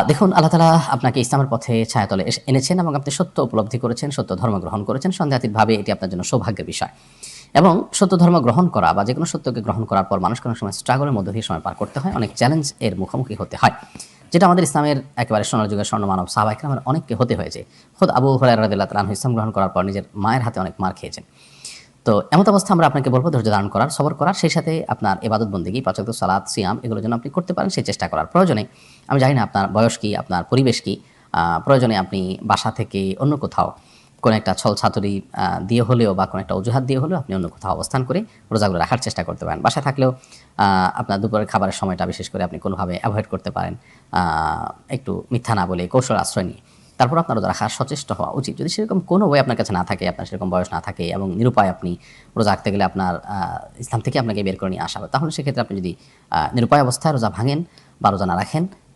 দেখুন আল্লাহ তাআলা আপনাকে ইসলামের পথে ছায়াতলে এনেছেন এবং আপনি সত্য উপলব্ধি করেছেন, সত্য ধর্ম গ্রহণ করেছেন। সন্দেহাতীতভাবে এটি আপনার জন্য সৌভাগ্যের বিষয়। এবং সত্য ধর্ম গ্রহণ করা বা যেকোনো সত্যকে গ্রহণ করার পর মানুষকে অনেক সময় স্ট্রাগলের মধ্য দিয়ে সময় পার করতে হয়, অনেক চ্যালেঞ্জ এর মুখোমুখি হতে হয়। যেটা আমাদের ইসলামের একেবারে সোনার যুগের স্বর্ণমানব সাহাবায়ে কেরামের অনেককে হতে হয়েছে। খোদ আবু হুরায়রা রাদিয়াল্লাহু তাআলা আনহু ইসলাম গ্রহণ করার পর নিজের মায়ের হাতে অনেক মার খেয়েছেন। তো এমত অবস্থা আমরা আপনাকে বলব ধৈর্য ধারণ করার, সবর করার, সেই সাথে আপনার ইবাদত বন্দেগী, ৫ ওয়াক্ত সালাত, সিয়াম এগুলো যেন আপনি করতে পারেন সেই চেষ্টা করার। প্রয়োজনে আমি জানি না আপনার বয়স কি, আপনার পরিবেশ কি, প্রয়োজনে আপনি বাসা থেকে অন্য কোথাও কোনো একটা ছল-ছাতুরি দিয়ে হলেও বা কোনো একটা অজুহাত দিয়ে হলেও আপনি অন্য কোথাও অবস্থান করে রোজাগুলো রাখার চেষ্টা করতে পারেন। বাসায় থাকলেও আপনার দুপুরের খাবারের সময়টা বিশেষ করে আপনি কোনোভাবে এভয়েড করতে পারেন। আ একটু মিথ্যা না বলে কৌশল আশ্রয় নিয়ে। তারপর আপনার রোজা রাখার সচেষ্ট হওয়া উচিত। যদি সেরকম কোনো ওয়ে আপনার কাছে না থাকে, আপনার সেরকম বয়স না থাকে এবং নিরুপায় আপনি রোজা রাখতে গেলে আপনার ইসলাম থেকে আপনাকে বের করে নিয়ে আসা হবে, তাহলে সেক্ষেত্রে আপনি যদি নিরুপায় অবস্থায় রোজা ভাঙেন বা রোজা না রাখেন,